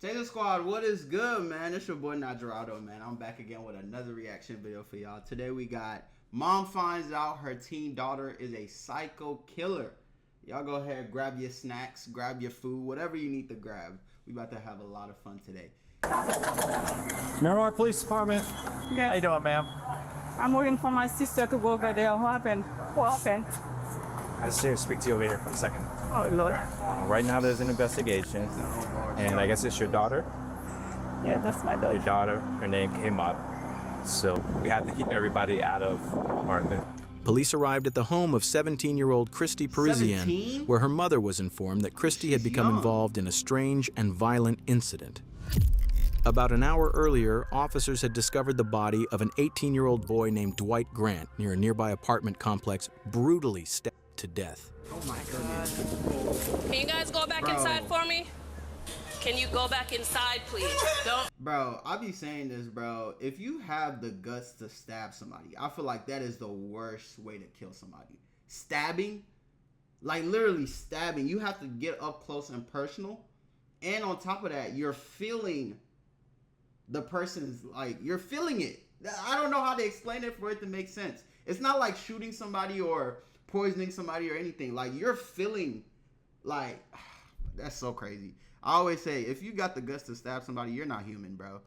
Taylor Squad, what is good, man? It's your boy Notjeraldo, man. I'm back again with another reaction video for y'all. Today we got mom finds out her teen daughter is a psycho killer. Y'all go ahead, grab your snacks, grab your food, whatever you need to grab. We about to have a lot of fun today. Miramar Police Department. Yeah. How you doing, ma'am? I'm waiting for my sister to go over there. What happened? What happened? I just here to speak to you over here for a second. Oh, Lord. Right now there's an investigation, and I guess it's your daughter. Yeah, that's my Your daughter. daughter, her name came up, so we have to keep everybody out of apartment. Police arrived at the home of 17-year-old Christie Parisien, 17? where her mother was informed that Christie had She's become young. involved in a strange and violent incident. About an hour earlier, officers had discovered the body of an 18-year-old boy named Dwight Grant near a nearby apartment complex, brutally stabbed to death. Oh my goodness. Can you guys go back inside for me? Can you go back inside, please? Don't. Bro, I be saying this, bro. If you have the guts to stab somebody, I feel like that is the worst way to kill somebody. Stabbing, like literally stabbing, you have to get up close and personal. And on top of that, you're feeling the person's, like, you're feeling it. I don't know how to explain it for it to make sense. It's not like shooting somebody or poisoning somebody or anything. Like, you're feeling, like, that's so crazy. I always say, if you got the guts to stab somebody, you're not human, bro.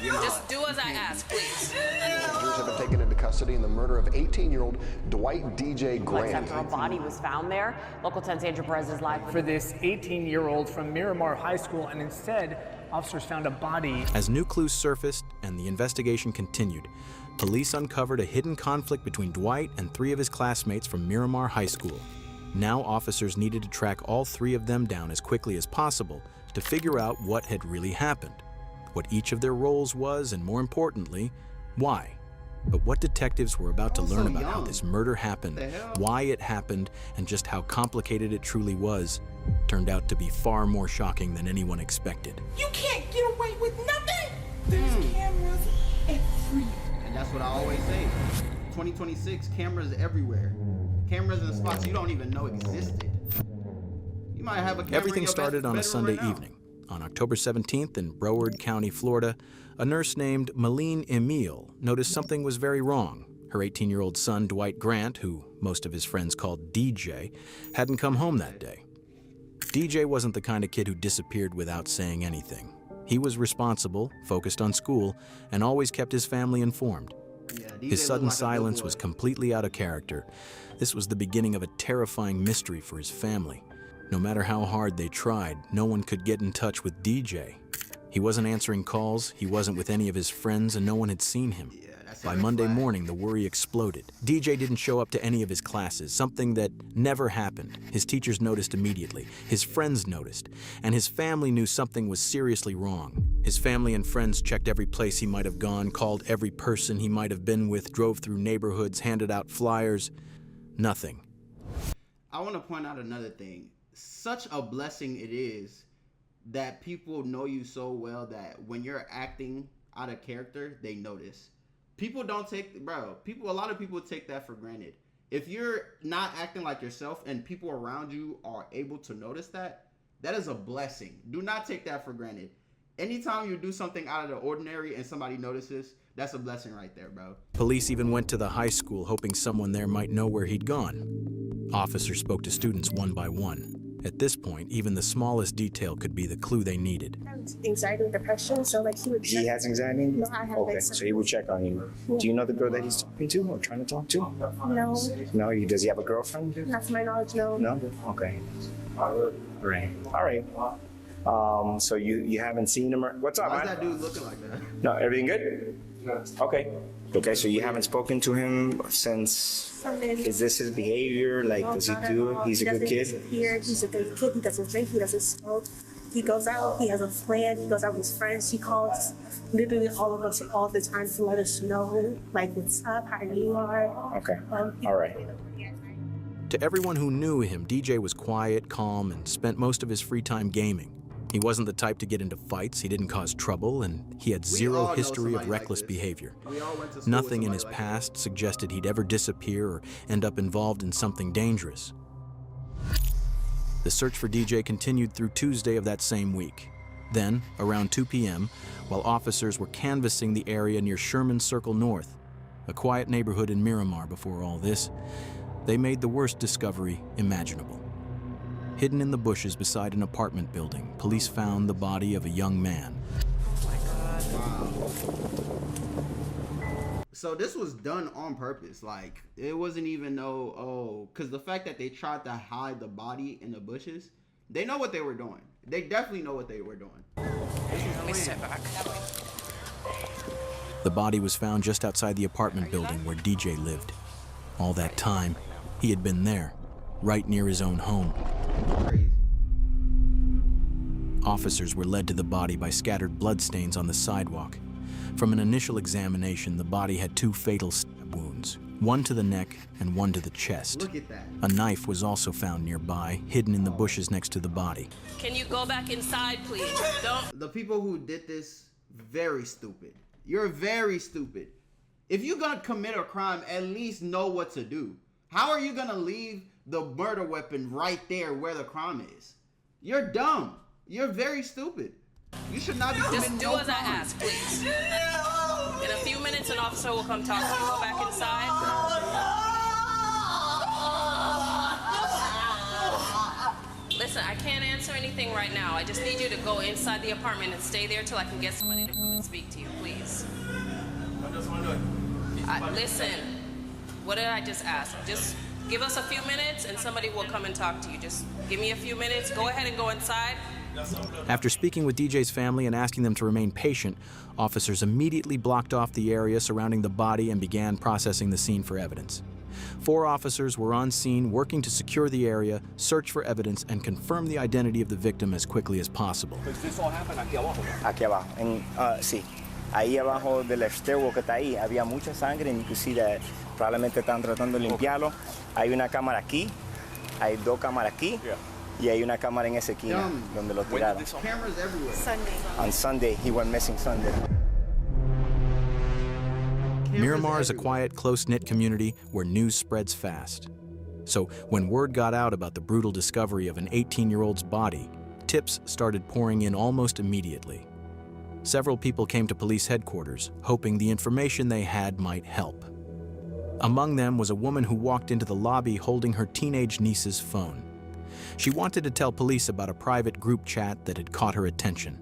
Just do as I ask, please. Passengers have been taken into custody in the murder of 18-year-old Dwight DJ Grant. After a body was found there, Local 10's Andrew Perez is live. For this 18-year-old from Miramar High School, and instead, officers found a body. As new clues surfaced and the investigation continued, police uncovered a hidden conflict between Dwight and 3 of his classmates from Miramar High School. Now officers needed to track all 3 of them down as quickly as possible to figure out what had really happened, what each of their roles was, and more importantly, why. But what detectives were about to learn about how this murder happened, why it happened, and just how complicated it truly was, turned out to be far more shocking than anyone expected. You can't get away with nothing. There's cameras everywhere. And that's what I always say. 2026, cameras everywhere. Cameras in spots you don't even know existed. You might have a camera Everything in your started on a bedroom Sunday right now. evening. On October 17th in Broward County, Florida, a nurse named Malene Emile noticed something was very wrong. Her 18-year-old son, Dwight Grant, who most of his friends called DJ, hadn't come home that day. DJ wasn't the kind of kid who disappeared without saying anything. He was responsible, focused on school, and always kept his family informed. Yeah, DJ His looked sudden like a good silence boy. was completely out of character. This was the beginning of a terrifying mystery for his family. No matter how hard they tried, no one could get in touch with DJ. He wasn't answering calls, he wasn't with any of his friends, and no one had seen him. Yeah, that's a By red Monday flag. morning, the worry exploded. DJ didn't show up to any of his classes, something that never happened. His teachers noticed immediately, his friends noticed, and his family knew something was seriously wrong. His family and friends checked every place he might have gone, called every person he might have been with, drove through neighborhoods, handed out flyers. Nothing. I want to point out another thing. Such a blessing it is that people know you so well that when you're acting out of character, they notice. People don't take, bro, a lot of people take that for granted. If you're not acting like yourself and people around you are able to notice that, that is a blessing. Do not take that for granted. Anytime you do something out of the ordinary and somebody notices, that's a blessing right there, bro. Police even went to the high school hoping someone there might know where he'd gone. Officers spoke to students one by one. At this point, even the smallest detail could be the clue they needed. Anxiety and depression, so like he would. He has anxiety? No, I have Okay, anxiety. so he will check on you. Yeah. Do you know the girl that he's talking to or trying to talk to? No, No, does he have a girlfriend? not to my knowledge, no. No? Okay. Right. All right. So you haven't seen him? What's up, Why's man? that dude looking like that? No, everything good? Okay. Okay, so you haven't spoken to him since. Is this his behavior? Like, does he do it? He's a good kid? He's a good kid. He doesn't drink. He doesn't smoke. He goes out. He has a plan. He goes out with his friends. He calls literally all of us all the time to let us know, like, what's up, how you are. Okay. All right. To everyone who knew him, DJ was quiet, calm, and spent most of his free time gaming. He wasn't the type to get into fights, he didn't cause trouble, and he had zero history of reckless behavior. Nothing in his past suggested he'd ever disappear or end up involved in something dangerous. The search for DJ continued through Tuesday of that same week. Then, around 2 p.m., while officers were canvassing the area near Sherman Circle North, a quiet neighborhood in Miramar before all this, they made the worst discovery imaginable. Hidden in the bushes beside an apartment building, police found the body of a young man. So this was done on purpose. Like, it wasn't even because the fact that they tried to hide the body in the bushes, they know what they were doing. They definitely know what they were doing. Let me step back. The body was found just outside the apartment building where DJ lived. All that time, he had been there, right near his own home. Crazy. Officers were led to the body by scattered bloodstains on the sidewalk. From an initial examination, the body had 2 fatal stab wounds, one to the neck and one to the chest. Look at that. A knife was also found nearby, hidden in the bushes next to the body. Can you go back inside, please? Don't. The people who did this, very stupid. You're very stupid. If you're gonna commit a crime, at least know what to do. How are you gonna leave the murder weapon right there where the crime is? You're dumb. You're very stupid. You should not be committing Just do as I ask, please. In a few minutes, an officer will come talk to you. Go back inside. Listen, I can't answer anything right now. I just need you to go inside the apartment and stay there till I can get somebody to come and speak to you, please. Listen, what did I just ask? Just give us a few minutes and somebody will come and talk to you. Just give me a few minutes. Go ahead and go inside. After speaking with DJ's family and asking them to remain patient, officers immediately blocked off the area surrounding the body and began processing the scene for evidence. 4 officers were on scene working to secure the area, search for evidence, and confirm the identity of the victim as quickly as possible. Does this all happen aquí abajo? Aquí abajo. Sí. Ahí abajo del stairwell que está ahí había mucha sangre, and you can see that probablemente están tratando de limpiarlo. Hay una cámara aquí, hay 2 cámaras aquí. Yeah. Y hay una cámara en esa esquina donde lo tiraron. Cameras everywhere. Sunday. On Sunday, he went missing Sunday. Miramar is a quiet, close-knit community where news spreads fast. So when word got out about the brutal discovery of an 18-year-old's body, tips started pouring in almost immediately. Several people came to police headquarters, hoping the information they had might help. Among them was a woman who walked into the lobby holding her teenage niece's phone. She wanted to tell police about a private group chat that had caught her attention.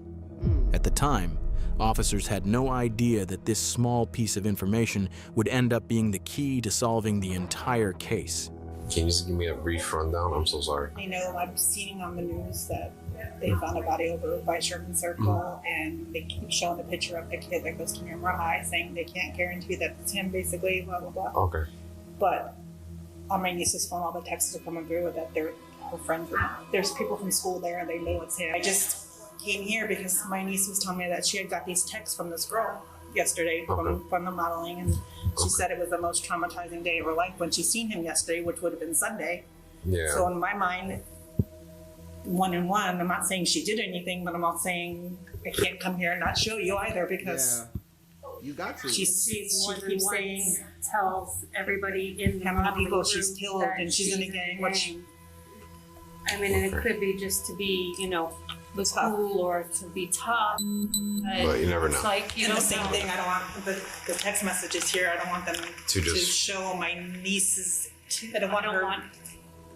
At the time, officers had no idea that this small piece of information would end up being the key to solving the entire case. Can you just give me a brief rundown? I'm so sorry. I know I'm seeing on the news that they found a body over by Sherman Circle, and they keep showing the picture of the kid that goes to Miramar High, saying they can't guarantee that it's him, basically, blah, blah, blah. Okay. But on my niece's phone, all the texts are coming through that they're her friends. There's people from school there, and they know it's him. I just came here because my niece was telling me that she had got these texts from this girl yesterday from the modeling, and she said it was the most traumatizing day of her life when she seen him yesterday, which would have been Sunday. Yeah. So in my mind, 1 and 1, I'm not saying she did anything, but I'm not saying I can't come here and not show you either, because you got to. She keeps saying tells everybody in how many people she's killed and she's in a gang. I mean, and it could be just to be, cool or to be tough. But you never know. It's like, the same thing. I don't want the text messages here. I don't want them to show my nieces. I don't want her.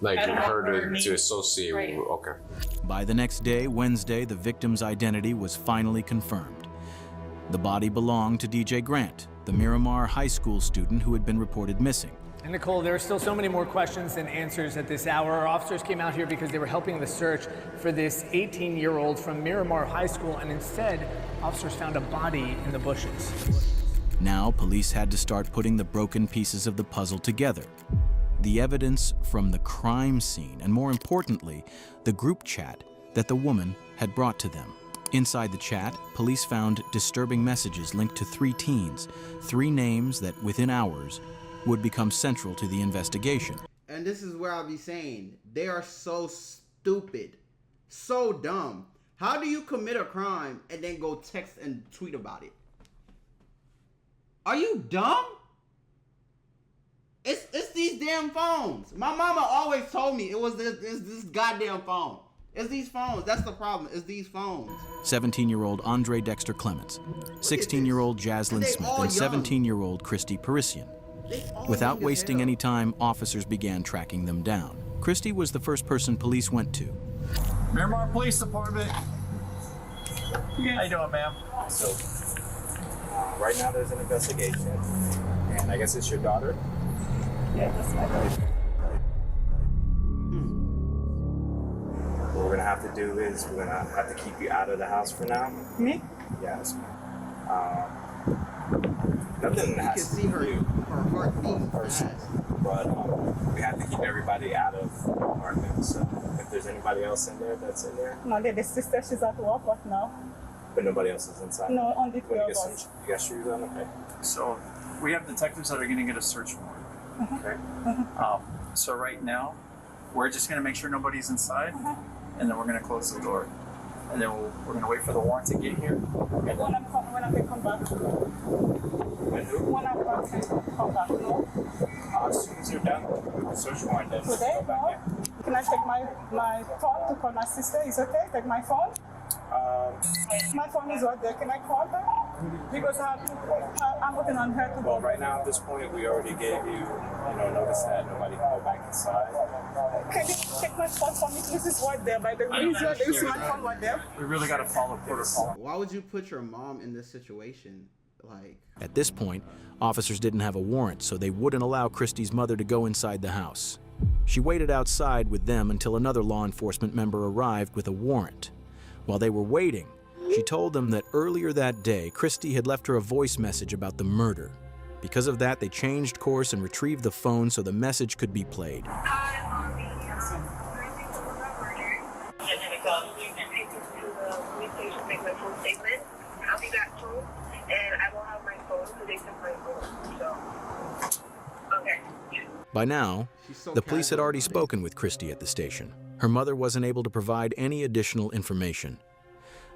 Like her to associate. Right. Okay. By the next day, Wednesday, the victim's identity was finally confirmed. The body belonged to DJ Grant, the Miramar High School student who had been reported missing. And Nicole, there are still so many more questions than answers at this hour. Our officers came out here because they were helping the search for this 18-year-old from Miramar High School, and instead, officers found a body in the bushes. Now, police had to start putting the broken pieces of the puzzle together. The evidence from the crime scene, and more importantly, the group chat that the woman had brought to them. Inside the chat, police found disturbing messages linked to 3 teens, 3 names that within hours would become central to the investigation. And this is where I'll be saying, they are so stupid, so dumb. How do you commit a crime and then go text and tweet about it? Are you dumb? It's these damn phones. My mama always told me it was this goddamn phone. It's these phones. That's the problem. It's these phones. 17-year-old Andre Dexter Clements, 16-year-old Jaslyn Smith, and 17-year-old Christie Parisien. Without wasting any time, officers began tracking them down. Christie was the first person police went to. Miramar Police Department. How you doing, ma'am? So, right now there's an investigation, and I guess it's your daughter? Yeah, that's my daughter. What we're gonna have to do is we're gonna have to keep you out of the house for now. Me? Yes. Nothing has to see do her heartbeat person, but we have to keep everybody out of the apartment. So if there's anybody else in there that's in there, No, the sister, she's at work right now. but nobody else is inside. No, only You wanna three of get us. you got shoes on? Okay. So we have detectives that are going to get a search warrant. Okay. So right now, we're just going to make sure nobody's inside, and then we're going to close the door. And then we're going to wait for the warrant to get here. And then When I come back. When I come back, no? as soon as you're done with the search warrant, then Today, go back no? in. Can I take my phone to call my sister? Is okay? Take my phone? My phone is right there. Can I call her? Because I'm looking on her to Well, go. right now at this point, we already gave you, notice that nobody can go back inside. Can you take my phone for me? This is right there by the window. Do you see my phone right there? we really got to follow protocol. Why would you put your mom in this situation? Like, At this point, officers didn't have a warrant, so they wouldn't allow Christie's mother to go inside the house. She waited outside with them until another law enforcement member arrived with a warrant. While they were waiting, she told them that earlier that day, Christie had left her a voice message about the murder. Because of that, they changed course and retrieved the phone so the message could be played. By now, the police had already spoken with Christie at the station. Her mother wasn't able to provide any additional information.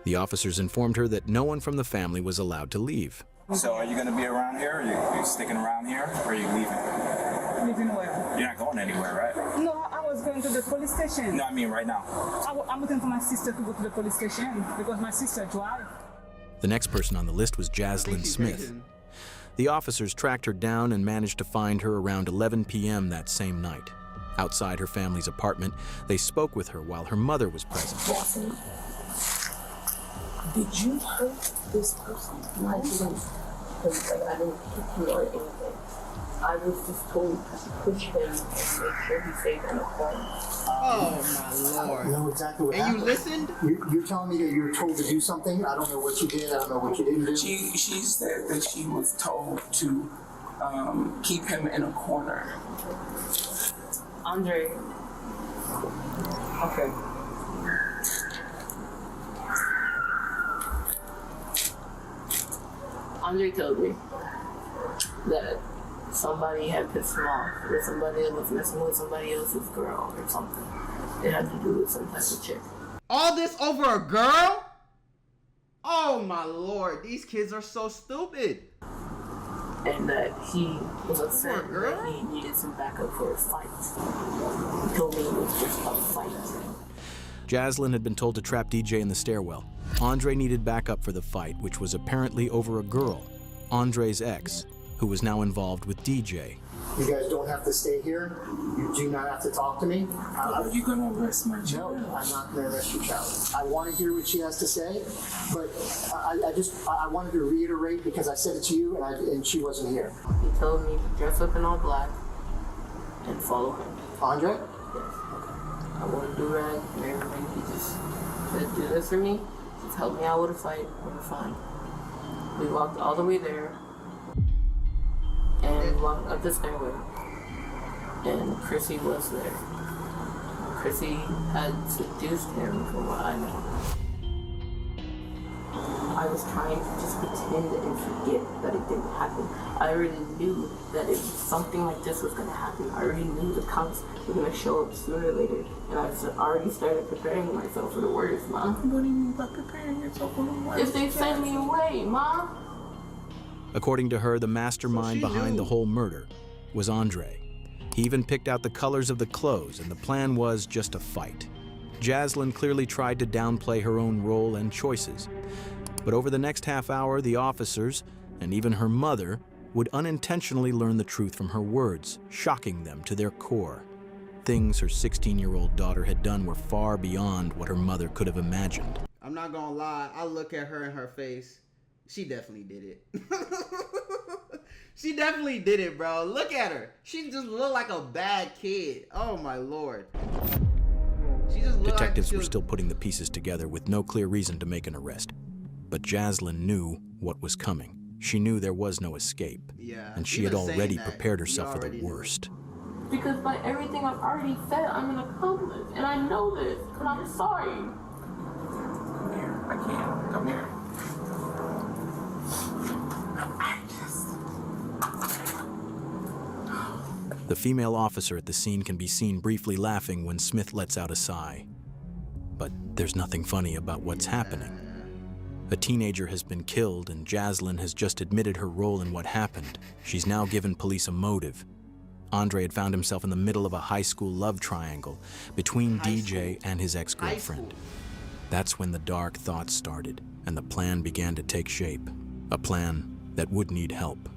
The officers informed her that no one from the family was allowed to leave. So are you going to be around here? Are you sticking around here? Or are you leaving? Leaving where? You're not going anywhere, right? No, I was going to the police station. No, I mean right now. I'm looking for my sister to go to the police station because my sister drives. The next person on the list was Jaslyn Smith. The officers tracked her down and managed to find her around 11 p.m. that same night. Outside her family's apartment, they spoke with her while her mother was present. Jaslyn, did you hurt this person? I didn't. I didn't hit him or anything. I was just told to push him and make sure he stayed in the home. oh my lord. I know exactly what And happened. you listened? You're telling me that you were told to do something? I don't know what you did. I don't know what you didn't do. She said that she was told to keep him in a corner. Andre. Okay. Andre told me that somebody had pissed him off, or somebody was messing with somebody else's girl or something. It had to do with some type of chick. All this over a girl? Oh my lord, these kids are so stupid. And that he was upset that he needed some backup for his fight. He told me it was just a fight. Jaslyn had been told to trap DJ in the stairwell. Andre needed backup for the fight, which was apparently over a girl, Andre's ex, who was now involved with DJ. You guys don't have to stay here. You do not have to talk to me. Are you going to arrest my child? No, I'm not going to arrest your child. I want to hear what she has to say, but I wanted to reiterate because I said it to you and she wasn't here. He told me to dress up in all black and follow him. Andre? Yes. I want to do rag and everything. He just said, do this for me. Just help me out with a fight. We're fine. We walked all the way there and walked up the stairway. And Chrissy was there. Chrissy had seduced him from what I know. I was trying to just pretend and forget that it didn't happen. I already knew that if something like this was going to happen, I already knew the cops were going to show up sooner or later. And I already started preparing myself for the worst, Mom. What do you mean by preparing yourself for the worst? If they send me away, Mom. According to her, the mastermind behind the whole murder was Andre. He even picked out the colors of the clothes, and the plan was just a fight. Jaslyn clearly tried to downplay her own role and choices. But over the next half hour, the officers, and even her mother, would unintentionally learn the truth from her words, shocking them to their core. Things her 16-year-old daughter had done were far beyond what her mother could have imagined. I'm not gonna lie, I look at her in her face. She definitely did it. She definitely did it, bro. Look at her. She just looked like a bad kid. Oh my Lord. She just looked Detectives like were still putting the pieces together with no clear reason to make an arrest. But Jaslyn knew what was coming. She knew there was no escape. Yeah, and she had already prepared herself for the worst. Because by everything I've already said, I'm an accomplice. And I know this, and I'm sorry. Come here. I can't. Come here. The female officer at the scene can be seen briefly laughing when Smith lets out a sigh. But there's nothing funny about what's happening. A teenager has been killed, and Jaslyn has just admitted her role in what happened. She's now given police a motive. Andre had found himself in the middle of a high school love triangle between DJ and his ex-girlfriend. That's when the dark thoughts started, and the plan began to take shape. A plan that would need help.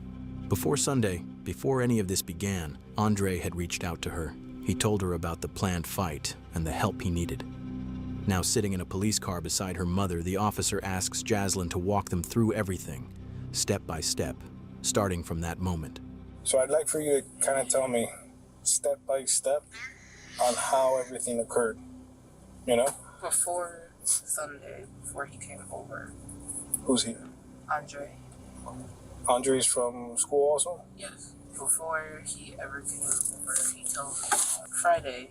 Before Sunday, before any of this began, Andre had reached out to her. He told her about the planned fight and the help he needed. Now sitting in a police car beside her mother, the officer asks Jaslyn to walk them through everything, step by step, starting from that moment. So I'd like for you to kind of tell me, step by step, on how everything occurred, you know? Before Sunday, before he came over. Who's he? Andre. Andre's from school also? Yes. Before he ever came over, he told me on Friday,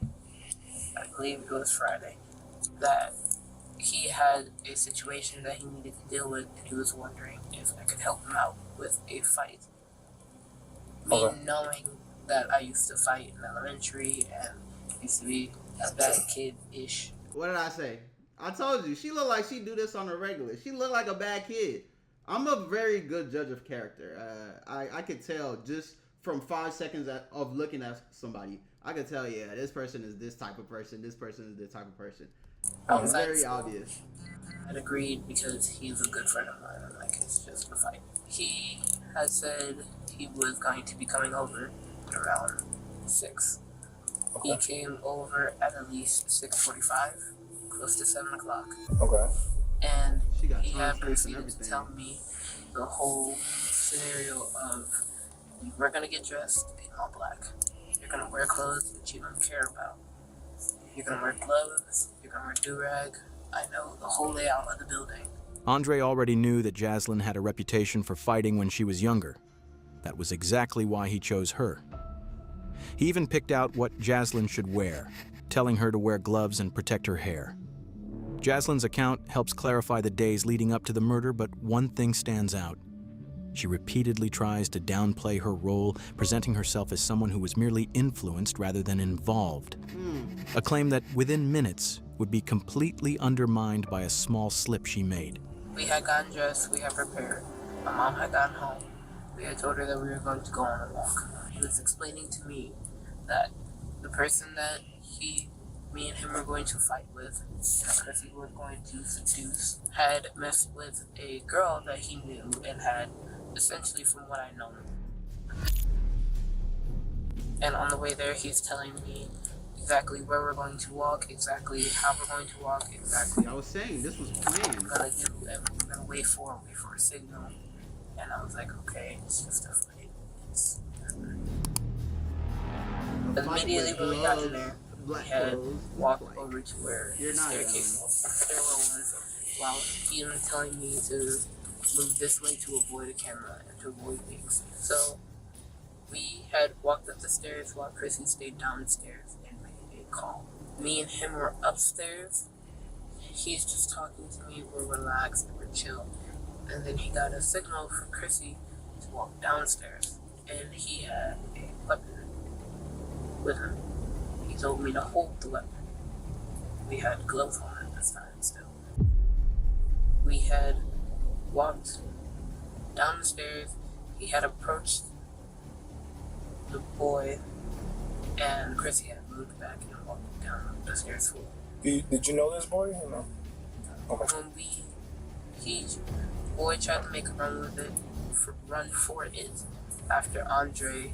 I believe it was Friday, that he had a situation that he needed to deal with, and he was wondering if I could help him out with a fight. Me knowing that I used to fight in elementary and used to be a bad kid-ish. What did I say? I told you, she looked like she do this on a regular. She looked like a bad kid. I'm a very good judge of character. I could tell just from 5 seconds of looking at somebody. I could tell, yeah, this person is this type of person. This person is this type of person. It's very obvious. I'd agreed because he's a good friend of mine. I'm like, it's just a fight. He had said he was going to be coming over at around 6. Okay. He came over at least 6:45, close to 7 o'clock. Okay. And he had proceeded to tell me the whole scenario of, we're going to get dressed in all black. You're going to wear clothes that you don't care about. You're going to wear gloves. You're going to wear do-rag. I know the whole layout of the building. Andre already knew that Jaslyn had a reputation for fighting when she was younger. That was exactly why he chose her. He even picked out what Jaslyn should wear, telling her to wear gloves and protect her hair. Jaslyn's account helps clarify the days leading up to the murder, but one thing stands out. She repeatedly tries to downplay her role, presenting herself as someone who was merely influenced rather than involved. A claim that within minutes would be completely undermined by a small slip she made. We had gotten dressed, we had prepared. My mom had gotten home. We had told her that we were going to go on a walk. He was explaining to me that the person that me and him were going to fight with, and the person we were going to seduce, had messed with a girl that he knew and had, essentially from what I know. And on the way there, he's telling me exactly where we're going to walk, exactly how we're going to walk, exactly. I was saying, this was planned. We're gonna do, and we're gonna wait for a signal. And I was like, okay, it's just a fight. Immediately when we got in there, we had walked over to where the stairwell was, while he was telling me to move this way to avoid a camera and to avoid being seen. So we had walked up the stairs while Chrissy stayed downstairs and made a call. Me and him were upstairs. He's just talking to me. We're relaxed, we're chill. And then he got a signal for Chrissy to walk downstairs. And he had a weapon with him. He told me to hold the weapon. We had gloves on at this time still. We had walked down the stairs. He had approached the boy, and Chrissy had moved back and walked down the stairs full. Did you know this boy or no? Okay. Boy tried to make a run with it, run for it after Andre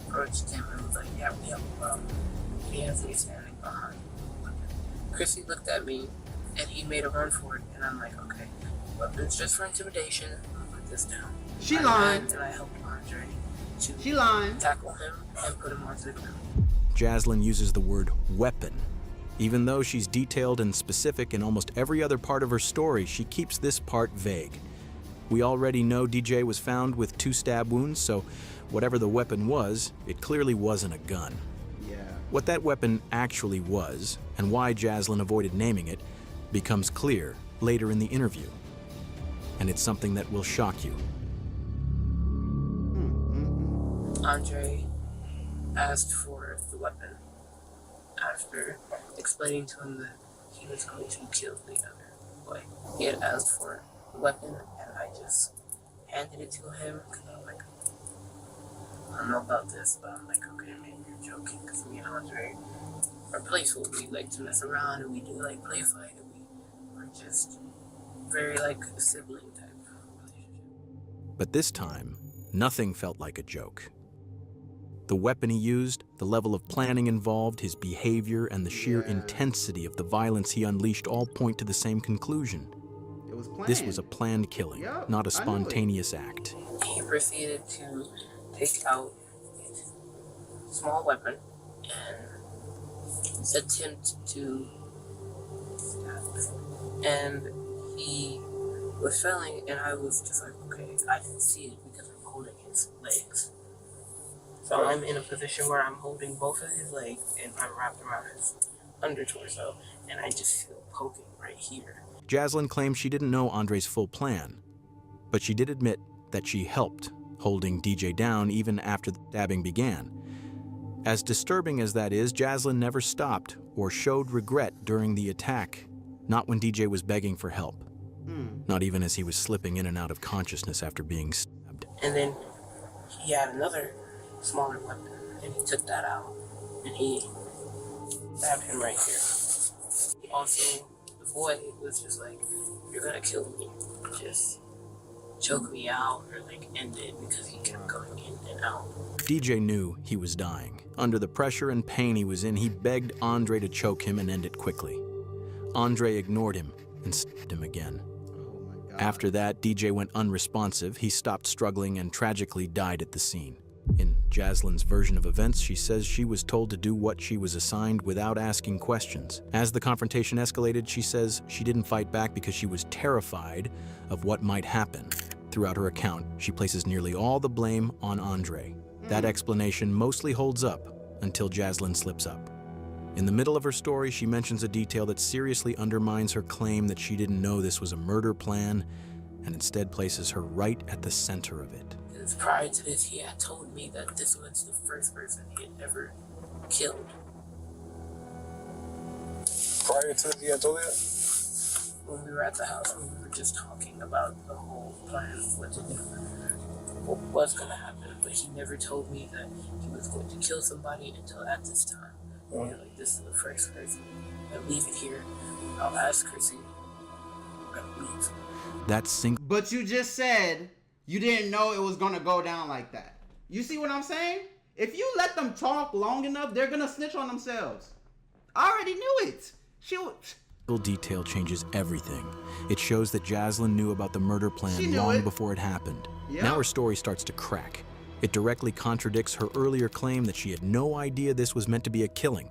approached him and was like, yeah, we have a problem. He has me standing behind. Christie looked at me and he made a run for it, and I'm like, okay, weapons just for intimidation. I'm gonna put this down. She lied. And I helped Andre to tackle him and put him onto the ground. Jaslyn uses the word weapon. Even though she's detailed and specific in almost every other part of her story, she keeps this part vague. We already know DJ was found with 2 stab wounds, so whatever the weapon was, it clearly wasn't a gun. Yeah. What that weapon actually was, and why Jaslyn avoided naming it, becomes clear later in the interview. And it's something that will shock you. Andre asked for the weapon after explaining to him that he was going to kill the other boy. He had asked for the weapon, and I just handed it to him because I'm like, I don't know about this, but I'm like, okay, maybe you're joking, because me and Andre are playful. We like to mess around and we do like play fight, and we're just very like a sibling type relationship. But this time, nothing felt like a joke. The weapon he used, the level of planning involved, his behavior, and the sheer intensity of the violence he unleashed all point to the same conclusion. It was planned. This was a planned killing, not a spontaneous act. He proceeded to take out a small weapon and attempt to stab me. And he was failing, and I was just like, okay, I didn't see it because I'm holding his legs. So I'm in a position where I'm holding both of his legs and I'm wrapped around his under torso, and I just feel poking right here. Jaslyn claims she didn't know Andre's full plan, but she did admit that she helped, holding DJ down even after the stabbing began. As disturbing as that is, Jaslyn never stopped or showed regret during the attack, not when DJ was begging for help, not even as he was slipping in and out of consciousness after being stabbed. And then he had another smaller weapon, and he took that out, and he stabbed him right here. Also, the boy was just like, you're gonna kill me. Just choke me out or like end it, because he kept going in and out. DJ knew he was dying. Under the pressure and pain he was in, he begged Andre to choke him and end it quickly. Andre ignored him and stabbed him again. After that, DJ went unresponsive. He stopped struggling and tragically died at the scene. In Jaslyn's version of events, she says she was told to do what she was assigned without asking questions. As the confrontation escalated, she says she didn't fight back because she was terrified of what might happen. Throughout her account, she places nearly all the blame on Andre. That explanation mostly holds up until Jaslyn slips up. In the middle of her story, she mentions a detail that seriously undermines her claim that she didn't know this was a murder plan, and instead places her right at the center of it. Because prior to this, he had told me that this was the first person he had ever killed. Prior to this, he had told you that? When we were at the house, we were just talking about the whole plan of what to do, what was going to happen, but he never told me that he was going to kill somebody until at this time. Like, this is the first person. I'll leave it here. I'll ask Chrissy. I'm gonna leave. But you just said you didn't know it was gonna go down like that. You see what I'm saying? If you let them talk long enough, they're gonna snitch on themselves. I already knew it. Detail changes everything. It shows that Jaslyn knew about the murder plan long before it happened. Yep. Now her story starts to crack. It directly contradicts her earlier claim that she had no idea this was meant to be a killing.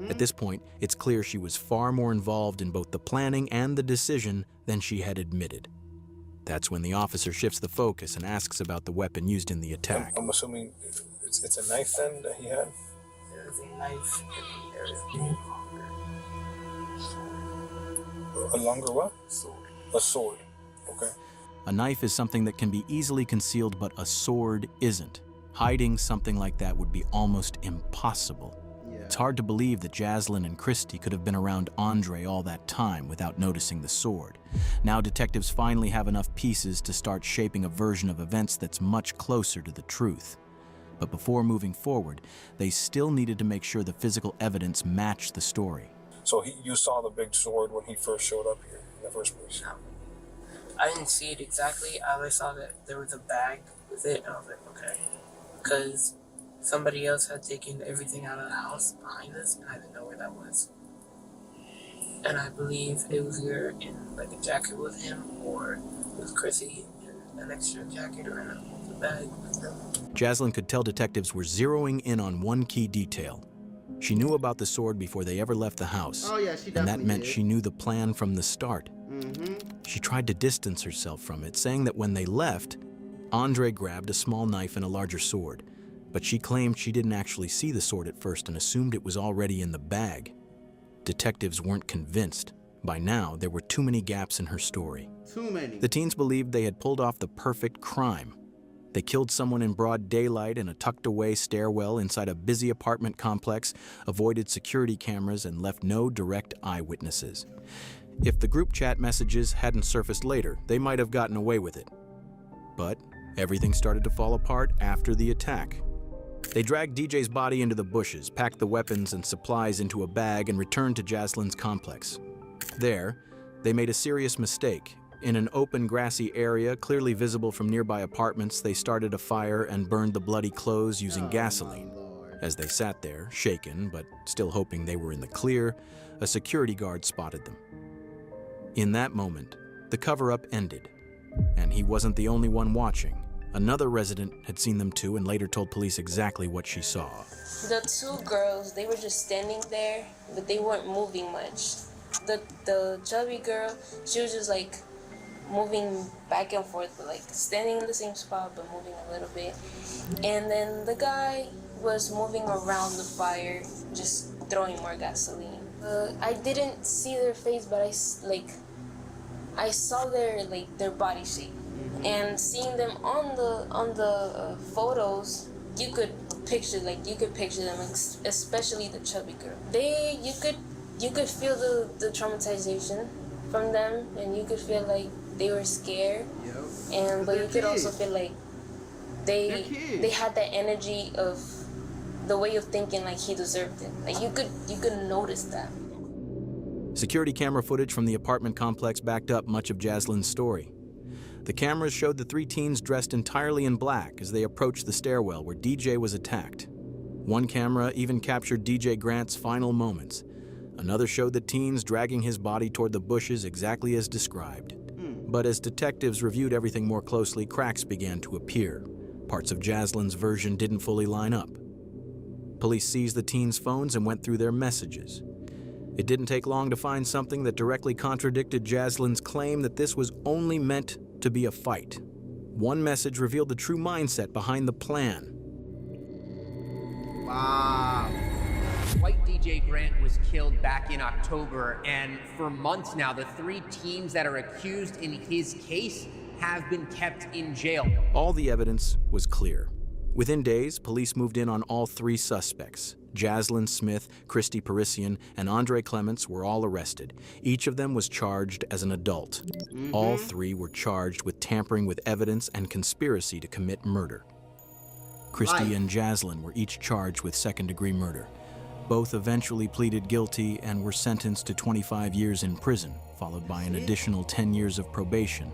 At this point, it's clear she was far more involved in both the planning and the decision than she had admitted. That's when the officer shifts the focus and asks about the weapon used in the attack. I'm assuming it's a knife then that he had? There is a knife and there is a longer what? Sword. A sword. Okay. A knife is something that can be easily concealed, but a sword isn't. Hiding something like that would be almost impossible. It's hard to believe that Jaslyn and Christie could have been around Andre all that time without noticing the sword. Now detectives finally have enough pieces to start shaping a version of events that's much closer to the truth. But before moving forward, they still needed to make sure the physical evidence matched the story. So you saw the big sword when he first showed up here in the first place? No. I didn't see it exactly. I saw that there was a bag with it, and I was like, okay. Because somebody else had taken everything out of the house behind us, and I didn't know where that was. And I believe it was either in like a jacket with him, or with Chrissy in an extra jacket or in a bag with them. Jaslyn could tell detectives were zeroing in on one key detail. She knew about the sword before they ever left the house. Oh yeah, she definitely and that meant did. she knew the plan from the start. She tried to distance herself from it, saying that when they left, Andre grabbed a small knife and a larger sword. But she claimed she didn't actually see the sword at first and assumed it was already in the bag. Detectives weren't convinced. By now, there were too many gaps in her story. Too many. The teens believed they had pulled off the perfect crime. They killed someone in broad daylight in a tucked-away stairwell inside a busy apartment complex, avoided security cameras, and left no direct eyewitnesses. If the group chat messages hadn't surfaced later, they might have gotten away with it. But everything started to fall apart after the attack. They dragged DJ's body into the bushes, packed the weapons and supplies into a bag, and returned to Jaslyn's complex. There, they made a serious mistake. In an open, grassy area, clearly visible from nearby apartments, they started a fire and burned the bloody clothes using gasoline. As they sat there, shaken, but still hoping they were in the clear, a security guard spotted them. In that moment, the cover-up ended, and he wasn't the only one watching. Another resident had seen them too and later told police exactly what she saw. The two girls, they were just standing there, but they weren't moving much. The chubby girl, she was just like moving back and forth, but like standing in the same spot, but moving a little bit. And then the guy was moving around the fire, just throwing more gasoline. I didn't see their face, but I saw their body shape. And seeing them on the photos, you could picture them, especially the chubby girl. You could feel the traumatization from them, and you could feel like they were scared. Yep. But you could also feel like they had that energy of the way of thinking like he deserved it. Like you could notice that. Security camera footage from the apartment complex backed up much of Jaslyn's story. The cameras showed the three teens dressed entirely in black as they approached the stairwell where DJ was attacked. One camera even captured DJ Grant's final moments. Another showed the teens dragging his body toward the bushes exactly as described. But as detectives reviewed everything more closely, cracks began to appear. Parts of Jaslyn's version didn't fully line up. Police seized the teens' phones and went through their messages. It didn't take long to find something that directly contradicted Jaslyn's claim that this was only meant to be a fight. One message revealed the true mindset behind the plan. Wow. White DJ Grant was killed back in October, and for months now, the three teens that are accused in his case have been kept in jail. All the evidence was clear. Within days, police moved in on all three suspects. Jaslyn Smith, Christie Parisien, and Andre Clements were all arrested. Each of them was charged as an adult. All three were charged with tampering with evidence and conspiracy to commit murder. Christie and Jaslyn were each charged with second-degree murder. Both eventually pleaded guilty and were sentenced to 25 years in prison, followed by an additional 10 years of probation.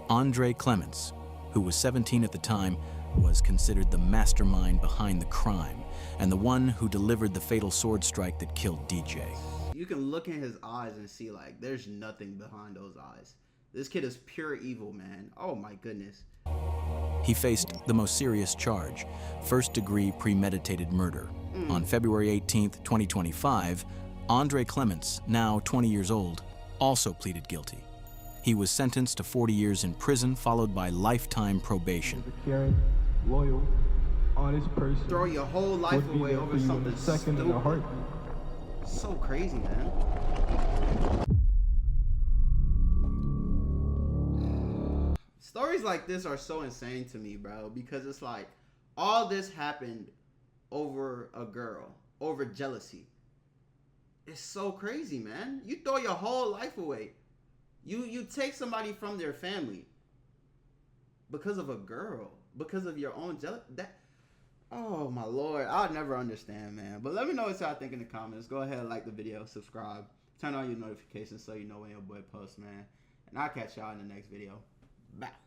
Andre Clements, who was 17 at the time, was considered the mastermind behind the crime and the one who delivered the fatal sword strike that killed DJ. You can look in his eyes and see like there's nothing behind those eyes. This kid is pure evil, man. Oh my goodness. He faced the most serious charge, first-degree premeditated murder. On February 18th, 2025, Andre Clements, now 20 years old, also pleaded guilty. He was sentenced to 40 years in prison, followed by lifetime probation. Caring, loyal, honest person. Throw your whole life away over something second in a heartbeat. So crazy, man. Stories like this are so insane to me, bro, because it's like all this happened over a girl, over jealousy. It's so crazy, man. You throw your whole life away. You take somebody from their family because of a girl, because of your own jealousy. Oh my Lord, I'll never understand, man. But let me know what y'all think in the comments. Go ahead, like the video, subscribe, turn on your notifications so you know when your boy posts, man. And I'll catch y'all in the next video. Bye.